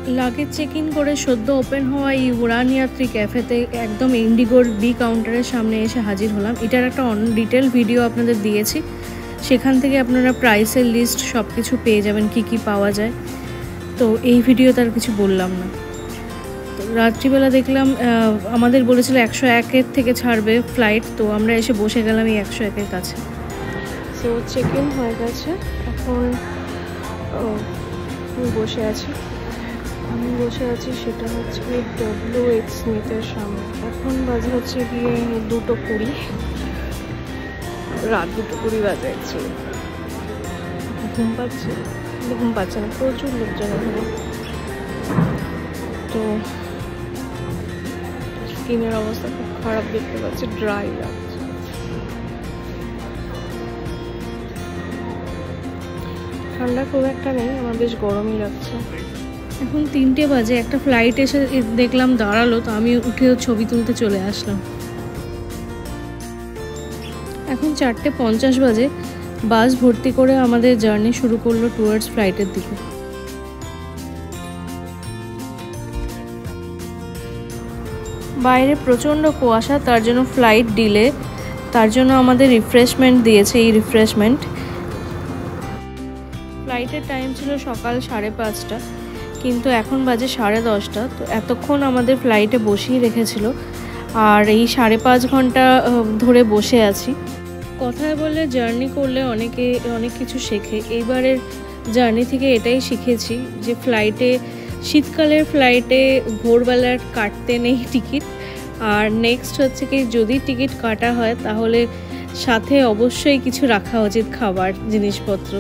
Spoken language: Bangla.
লাগেজ চেক ইন করে সদ্য ওপেন হওয়া এই উড়ান যাত্রী ক্যাফেতে একদম ইন্ডিগোর বি কাউন্টারের সামনে এসে হাজির হলাম। এটার একটা ডিটেল ভিডিও আপনাদের দিয়েছি, সেখান থেকে আপনারা প্রাইসের লিস্ট সব কিছু পেয়ে যাবেন, কি কি পাওয়া যায়। তো এই ভিডিওতে আর কিছু বললাম না। তো রাত্রিবেলা দেখলাম আমাদের বলেছিল 101-এর থেকে ছাড়বে ফ্লাইট, তো আমরা এসে বসে গেলাম এই 101-এর কাছে। তো চেক ইন হয়ে গেছে, এখন আমি বসে আছি সেটা হচ্ছে WX মিটের সামনে। এখন বাজে হচ্ছে গিয়ে 2:20, রাত 2:20 বাজে। অ্যাকচুয়ালি ঘুম পাচ্ছে না, প্রচুর লোকজন এখানে। তো স্কিনের অবস্থা খুব খারাপ, দেখতে পাচ্ছি ড্রাই লাগছে। ঠান্ডা খুব একটা নেই, আমার বেশ গরমই লাগছে। এখন 3টে বাজে, একটা ফ্লাইট এসে দেখলাম দাঁড়ালো, তো আমি উঠে ছবি তুলতে চলে আসলাম। এখন 4:50 বাজে, বাস ভর্তি করে আমাদের জার্নি শুরু করলো টুয়ার্ডস ফ্লাইটের দিকে। বাইরে প্রচণ্ড কুয়াশা, তার জন্য ফ্লাইট ডিলে, তার জন্য আমাদের রিফ্রেশমেন্ট দিয়েছে। এই রিফ্রেশমেন্ট, ফ্লাইটের টাইম ছিল সকাল 5:30, কিন্তু এখন বাজে 10:30। তো এতক্ষণ আমাদের ফ্লাইটে বসিয়ে রেখেছিল, আর এই 5.5 ঘন্টা ধরে বসে আছি। কথায় বলে জার্নি করলে অনেক কিছু শেখে। এইবারের জার্নি থেকে এটাই শিখেছি যে শীতকালের ফ্লাইটে ভোরবেলার কাটতে নেই টিকিট। আর নেক্সট হচ্ছে কি, যদি টিকিট কাটা হয় তাহলে সাথে অবশ্যই কিছু রাখা উচিত, খাবার জিনিসপত্র।